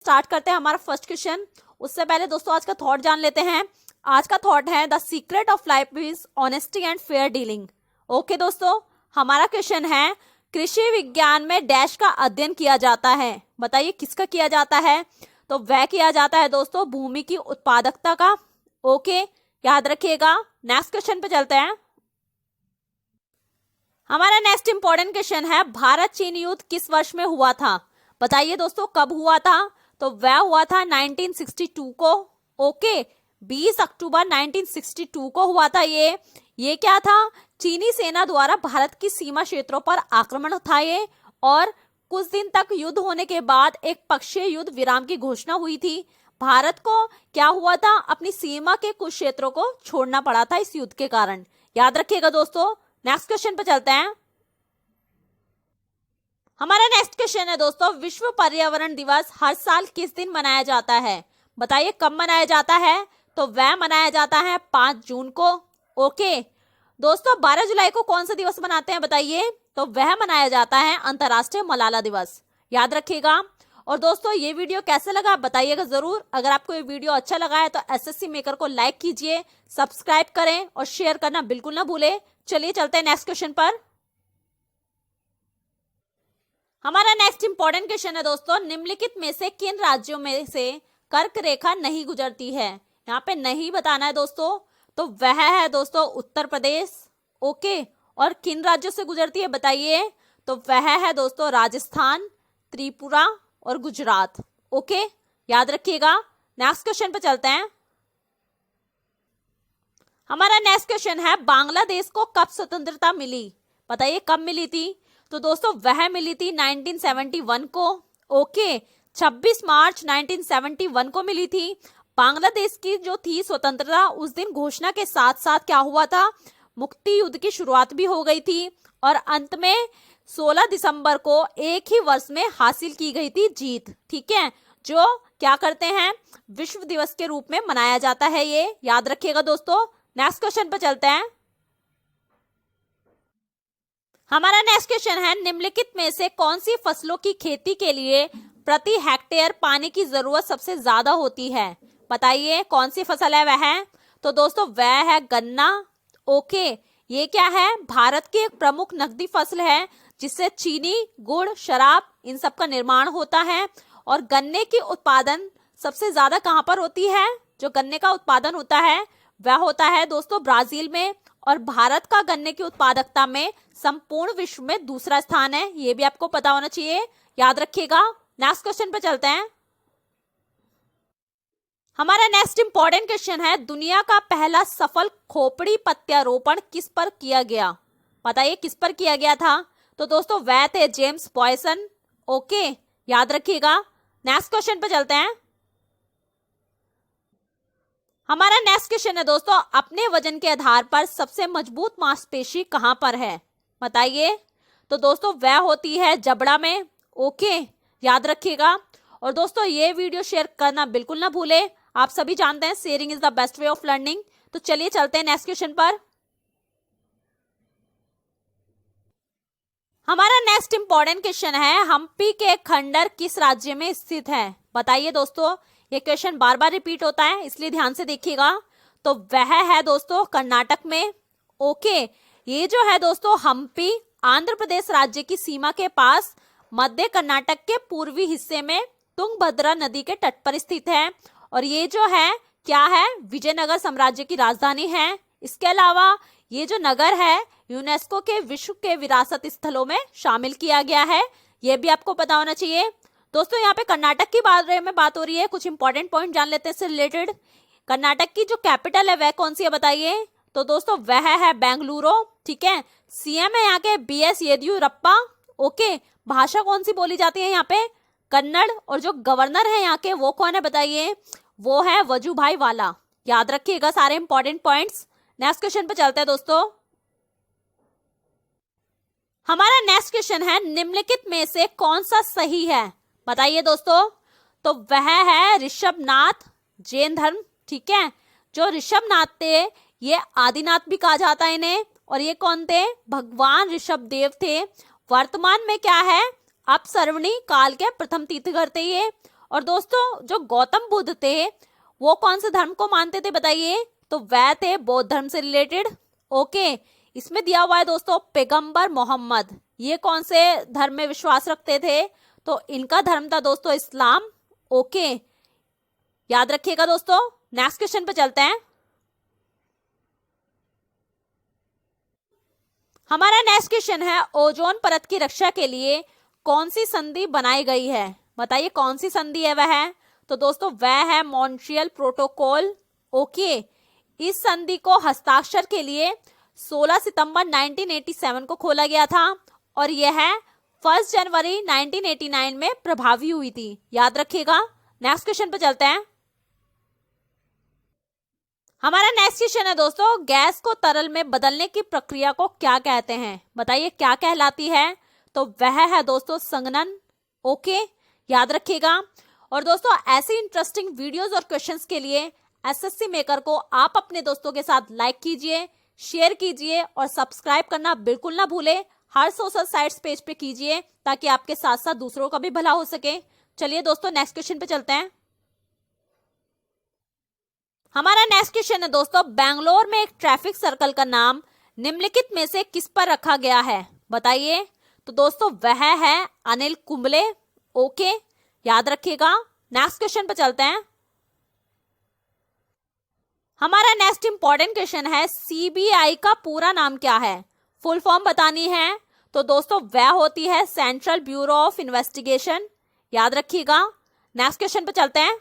Start करते हैं हमारा फर्स्ट क्वेश्चन। उससे पहले दोस्तों आज का थॉट जान लेते हैं। आज का थॉट है the secret of life is honesty and fair dealing. Okay दोस्तों, हमारा क्वेश्चन है कृषि विज्ञान में डैश का अध्ययन किया जाता है। बताइए किसका किया जाता है? तो वह किया जाता है दोस्तों भूमि की उत्पादकता का। ओके, याद रखिएगा। नेक्स्ट क्वेश्चन पे चलते हैं। हमारा नेक्स्ट इंपॉर्टेंट क्वेश्चन है भारत चीन युद्ध किस वर्ष में हुआ था? बताइए दोस्तों कब हुआ था? तो वह हुआ था 1962 को। ओके, 20 अक्टूबर 1962 को हुआ था ये क्या था? चीनी सेना द्वारा भारत की सीमा क्षेत्रों पर आक्रमण था ये, और कुछ दिन तक युद्ध होने के बाद एक पक्षीय युद्ध विराम की घोषणा हुई थी। भारत को क्या हुआ था? अपनी सीमा के कुछ क्षेत्रों को छोड़ना पड़ा था इस युद्ध के कारण। याद रखिएगा दोस्तों। नेक्स्ट क्वेश्चन पे चलते हैं। हमारा नेक्स्ट क्वेश्चन है दोस्तों विश्व पर्यावरण दिवस हर साल किस दिन मनाया जाता है? बताइए कब मनाया जाता है? तो वह मनाया जाता है 5 जून को। ओके दोस्तों, 12 जुलाई को कौन सा दिवस मनाते हैं बताइए? तो वह मनाया जाता है अंतर्राष्ट्रीय मलाला दिवस। याद रखिएगा। और दोस्तों ये वीडियो कैसे लगा बताइएगा जरूर। अगर आपको ये वीडियो अच्छा लगा है तो एसएससी मेकर को लाइक कीजिए, सब्सक्राइब करें और शेयर करना बिल्कुल ना भूले। चलिए चलते हैं नेक्स्ट क्वेश्चन पर। हमारा नेक्स्ट इंपॉर्टेंट क्वेश्चन है दोस्तों निम्नलिखित में से किन राज्यों में से कर्क रेखा नहीं गुजरती है? यहाँ पे नहीं बताना है दोस्तों। तो वह है दोस्तों उत्तर प्रदेश। ओके, और किन राज्यों से गुजरती है बताइए? तो वह है दोस्तों राजस्थान, त्रिपुरा और गुजरात। ओके, याद रखिएगा। नेक्स्ट क्वेश्चन पे चलते हैं। हमारा नेक्स्ट क्वेश्चन है बांग्लादेश को कब स्वतंत्रता मिली? बताइए कब मिली थी? तो दोस्तों वह मिली थी 1971 को। ओके, 26 मार्च 1971 को मिली थी। बांग्लादेश की जो थी स्वतंत्रता उस दिन घोषणा के साथ साथ क्या हुआ था? मुक्ति युद्ध की शुरुआत भी हो गई थी, और अंत में 16 दिसंबर को एक ही वर्ष में हासिल की गई थी जीत। ठीक है, जो क्या करते हैं विश्व दिवस के रूप में मनाया जाता है ये। याद रखिएगा दोस्तों। नेक्स्ट क्वेश्चन पर चलते हैं। हमारा नेक्स्ट क्वेश्चन है निम्नलिखित में से कौन सी फसलों की खेती के लिए प्रति हेक्टेयर पानी की जरूरत सबसे ज्यादा होती है? बताइए कौन सी फसल है वह? तो दोस्तों वह है गन्ना। ओके, ये क्या है? भारत की एक प्रमुख नकदी फसल है जिससे चीनी, गुड़, शराब इन सब का निर्माण होता है। और गन्ने की उत्पादन सबसे ज्यादा कहां पर होती है? जो गन्ने का उत्पादन होता है वह होता है दोस्तों ब्राजील में। और भारत का गन्ने की उत्पादकता में संपूर्ण विश्व में दूसरा स्थान है। ये भी आपको पता होना चाहिए। याद रखिएगा। नेक्स्ट क्वेश्चन पे चलते हैं। हमारा नेक्स्ट इंपॉर्टेंट क्वेश्चन है दुनिया का पहला सफल खोपड़ी प्रत्यारोपण किस पर किया गया? बताइए किस पर किया गया था? तो दोस्तों वह थे जेम्स पॉयसन। ओके, याद रखिएगा। नेक्स्ट क्वेश्चन पे चलते हैं। हमारा नेक्स्ट क्वेश्चन है दोस्तों अपने वजन के आधार पर सबसे मजबूत मांसपेशी कहां पर है? बताइए। तो दोस्तों वह होती है जबड़ा में। ओके, याद रखिएगा। और दोस्तों ये वीडियो शेयर करना बिल्कुल ना भूले। आप सभी जानते हैं sharing is the best way of learning. तो चलिए चलते हैं नेक्स्ट क्वेश्चन पर। हमारा नेक्स्ट इंपॉर्टेंट क्वेश्चन है हम्पी के खंडर किस राज्य में स्थित है? बताइए दोस्तों। ये क्वेश्चन बार बार रिपीट होता है इसलिए ध्यान से देखिएगा। तो वह है दोस्तों कर्नाटक में। ओके, ये जो है दोस्तों हम्पी आंध्र प्रदेश राज्य की सीमा के पास मध्य कर्नाटक के पूर्वी हिस्से में तुंगभद्रा नदी के तट पर स्थित है। और ये जो है क्या है? विजयनगर साम्राज्य की राजधानी है। इसके अलावा ये जो नगर है यूनेस्को के विश्व के विरासत स्थलों में शामिल किया गया है। ये भी आपको पता होना चाहिए। दोस्तों यहाँ पे कर्नाटक के बारे में बात हो रही है। कुछ इंपॉर्टेंट पॉइंट जान लेते हैं इससे रिलेटेड। कर्नाटक की जो कैपिटल है वह कौन सी है बताइए? तो दोस्तों वह है बेंगलुरु। ठीक है, सीएम है यहाँ के बीएस येदियुरप्पा। ओके, भाषा कौन सी बोली जाती है यहाँ पे? कन्नड़। और जो गवर्नर है यहाँ के वो कौन है बताइए? वो है वजुभाई वाला। याद रखिएगा सारे इंपॉर्टेंट पॉइंट्स। नेक्स्ट क्वेश्चन पे चलते हैं दोस्तों। हमारा नेक्स्ट क्वेश्चन है निम्नलिखित में से कौन सा सही है? बताइए दोस्तों। तो वह है ऋषभनाथ जैन धर्म। ठीक है, जो ऋषभनाथ थे ये आदिनाथ भी कहा जाता है इन्हें। और ये कौन थे? भगवान ऋषभ देव थे। वर्तमान में क्या है? अपसर्वणी काल के प्रथम तीर्थंकर थे ये। और दोस्तों जो गौतम बुद्ध थे वो कौन से धर्म को मानते थे बताइए? तो वह थे बौद्ध धर्म से रिलेटेड। ओके, इसमें दिया हुआ है दोस्तों पैगंबर मोहम्मद, ये कौन से धर्म में विश्वास रखते थे? तो इनका धर्म था दोस्तों इस्लाम। ओके, याद रखिएगा दोस्तों। नेक्स्ट क्वेश्चन पे चलते हैं। हमारा नेक्स्ट क्वेश्चन है ओजोन परत की रक्षा के लिए कौन सी संधि बनाई गई है? बताइए कौन सी संधि है वह? तो दोस्तों वह है मॉन्ट्रियल प्रोटोकॉल। ओके, इस संधि को हस्ताक्षर के लिए 16 सितंबर 1987 को खोला गया था और यह 1 जनवरी 1989 में प्रभावी हुई थी। याद रखिएगा। नेक्स्ट क्वेश्चन पे चलते हैं। हमारा नेक्स्ट क्वेश्चन है दोस्तों गैस को तरल में बदलने की प्रक्रिया को क्या कहते हैं? बताइए क्या कहलाती है? तो वह है दोस्तों संघनन। ओके, याद रखिएगा। और दोस्तों ऐसी इंटरेस्टिंग वीडियोस और क्वेश्चंस के लिए एसएससी मेकर को आप अपने दोस्तों के साथ लाइक कीजिए, शेयर कीजिए और सब्सक्राइब करना बिल्कुल ना भूले। हर सोशल साइट्स पेज पे कीजिए ताकि आपके साथ साथ दूसरों का भी भला हो सके। चलिए दोस्तों नेक्स्ट क्वेश्चन पे चलते हैं। हमारा नेक्स्ट क्वेश्चन है दोस्तों बेंगलोर में एक ट्रैफिक सर्कल का नाम निम्नलिखित में से किस पर रखा गया है? बताइए। तो दोस्तों वह है अनिल कुंबले। ओके, याद रखिएगा। नेक्स्ट क्वेश्चन पे चलते हैं। हमारा नेक्स्ट इंपॉर्टेंट क्वेश्चन है सीबीआई का पूरा नाम क्या है? फुल फॉर्म बतानी है। तो दोस्तों वह होती है सेंट्रल ब्यूरो ऑफ इन्वेस्टिगेशन। याद रखिएगा। नेक्स्ट क्वेश्चन पे चलते हैं।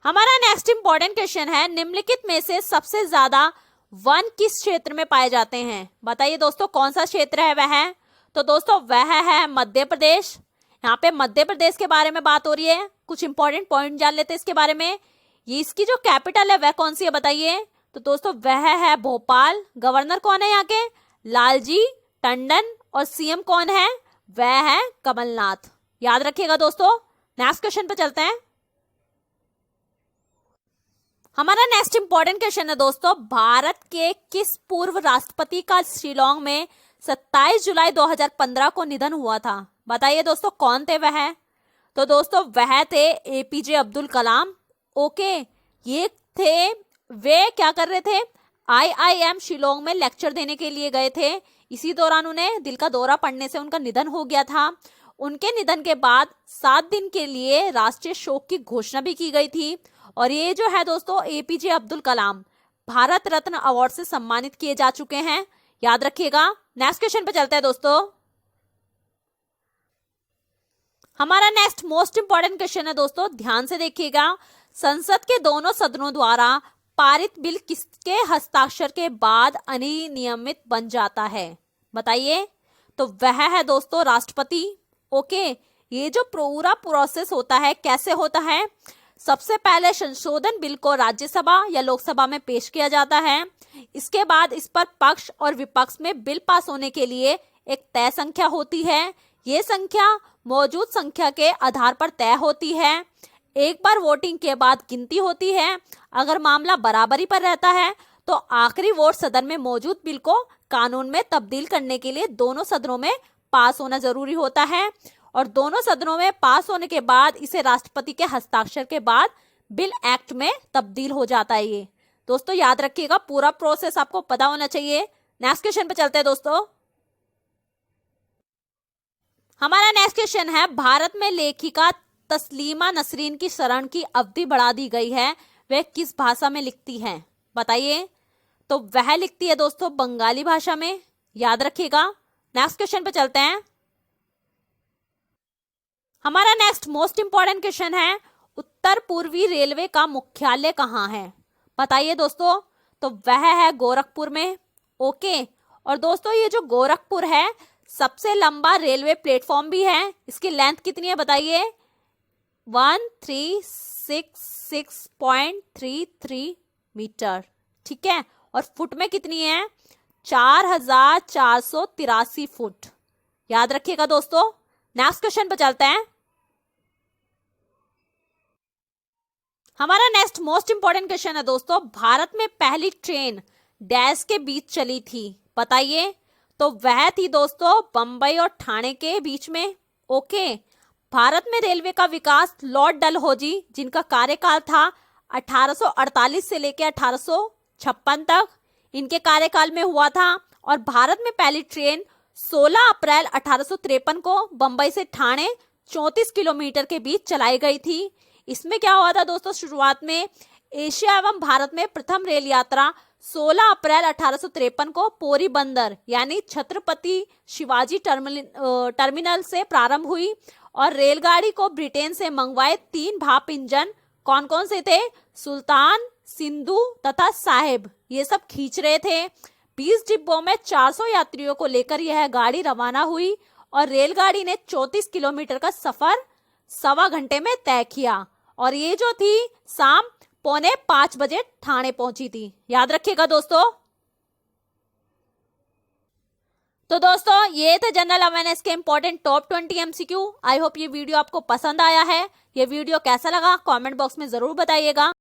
हमारा नेक्स्ट इंपॉर्टेंट क्वेश्चन है निम्नलिखित में से सबसे ज्यादा वन किस क्षेत्र में पाए जाते हैं? बताइए दोस्तों कौन सा क्षेत्र है वह? तो दोस्तों वह है मध्य प्रदेश। यहाँ पे मध्य प्रदेश के बारे में बात हो रही है। कुछ इंपॉर्टेंट पॉइंट जान लेते हैं इसके बारे में। ये इसकी जो कैपिटल है वह कौन सी है बताइए? तो दोस्तों वह है भोपाल। गवर्नर कौन है यहाँ के? लालजी टंडन। और सीएम कौन है? वह है कमलनाथ। याद रखिएगा दोस्तों। नेक्स्ट क्वेश्चन पे चलते हैं। हमारा नेक्स्ट इंपॉर्टेंट क्वेश्चन है दोस्तों भारत के किस पूर्व राष्ट्रपति का शिलोंग में 27 जुलाई 2015 को निधन हुआ था? बताइए दोस्तों कौन थे वह? तो दोस्तों वह थे एपीजे अब्दुल कलाम। ओके, ये थे वे क्या कर रहे थे? आईआईएम शिलोंग में लेक्चर देने के लिए गए थे। इसी दौरान उन्हें दिल का दौरा पड़ने से उनका निधन हो गया था। उनके निधन के बाद 7 दिन के लिए राष्ट्रीय शोक की घोषणा भी की गई थी। और ये जो है दोस्तों एपीजे अब्दुल कलाम भारत रत्न अवार्ड से सम्मानित किए जा चुके हैं। याद रखिएगा। नेक्स्ट क्वेश्चन पे चलते हैं दोस्तों। हमारा नेक्स्ट मोस्ट इंपॉर्टेंट क्वेश्चन है दोस्तों, ध्यान से देखिएगा। संसद के दोनों सदनों द्वारा पारित बिल किसके हस्ताक्षर के बाद अधिनियमित बन जाता है? बताइए। तो वह है दोस्तों राष्ट्रपति। ओके, ये जो पूरा प्रोसेस होता है कैसे होता है? सबसे पहले संशोधन बिल को राज्यसभा या लोकसभा में पेश किया जाता है। इसके बाद इस पर पक्ष और विपक्ष में बिल पास होने के लिए एक तय संख्या होती है। ये संख्या मौजूद संख्या के आधार पर तय होती है। एक बार वोटिंग के बाद गिनती होती है। अगर मामला बराबरी पर रहता है तो आखिरी वोट सदन में मौजूद बिल को कानून में तब्दील करने के लिए दोनों सदनों में पास होना जरूरी होता है। और दोनों सदनों में पास होने के बाद इसे राष्ट्रपति के हस्ताक्षर के बाद बिल एक्ट में तब्दील हो जाता है। ये दोस्तों याद रखिएगा, पूरा प्रोसेस आपको पता होना चाहिए। नेक्स्ट क्वेश्चन पे चलते हैं दोस्तों। हमारा नेक्स्ट क्वेश्चन है भारत में लेखिका तस्लीमा नसरीन की शरण की अवधि बढ़ा दी गई है, वह किस भाषा में लिखती हैं? बताइए। तो वह लिखती है दोस्तों बंगाली भाषा में। याद रखिएगा। नेक्स्ट क्वेश्चन पे चलते हैं। हमारा नेक्स्ट मोस्ट इंपॉर्टेंट क्वेश्चन है उत्तर पूर्वी रेलवे का मुख्यालय कहाँ है? बताइए दोस्तों। तो वह है गोरखपुर में। ओके, और दोस्तों ये जो गोरखपुर है सबसे लंबा रेलवे प्लेटफॉर्म भी है। इसकी लेंथ कितनी है बताइए? 1366.33 मीटर। ठीक है, और फुट में कितनी है? 4483 फुट। याद रखिएगा दोस्तों। नेक्स्ट क्वेश्चन पर चलते हैं। हमारा नेक्स्ट मोस्ट इंपॉर्टेंट क्वेश्चन है दोस्तों भारत में पहली ट्रेन डैश के बीच चली थी? बताइए। तो वह थी दोस्तों बंबई और ठाणे के बीच में। ओके, भारत में रेलवे का विकास लॉर्ड डलहौजी, जिनका कार्यकाल था 1848 से लेकर 1856 तक, इनके कार्यकाल में हुआ था। और भारत में पहली ट्रेन 16 अप्रैल 1853 को बंबई से ठाणे 34 किलोमीटर के बीच चलाई गई थी। इसमें क्या हुआ था दोस्तों, शुरुआत में एशिया एवं भारत में प्रथम रेल यात्रा 16 अप्रैल 1853 को पोरबंदर यानी छत्रपति शिवाजी टर्मिनल से प्रारंभ हुई। और रेलगाड़ी को ब्रिटेन से मंगवाए 3 भाप इंजन कौन कौन से थे, सुल्तान, सिंधु तथा साहेब, ये सब खींच रहे थे। 20 डिब्बों में 400 यात्रियों को लेकर यह गाड़ी रवाना हुई और रेलगाड़ी ने 34 किलोमीटर का सफर 1.25 घंटे में तय किया। और ये जो थी शाम 4:45 बजे ठाणे पहुंची थी, याद रखिएगा दोस्तों। तो दोस्तों ये थे जनरल अवेयरनेस के important top 20 MCQ. I hope ये वीडियो आपको पसंद आया है। ये वीडियो कैसा लगा कमेंट बॉक्स में जरूर बताइएगा।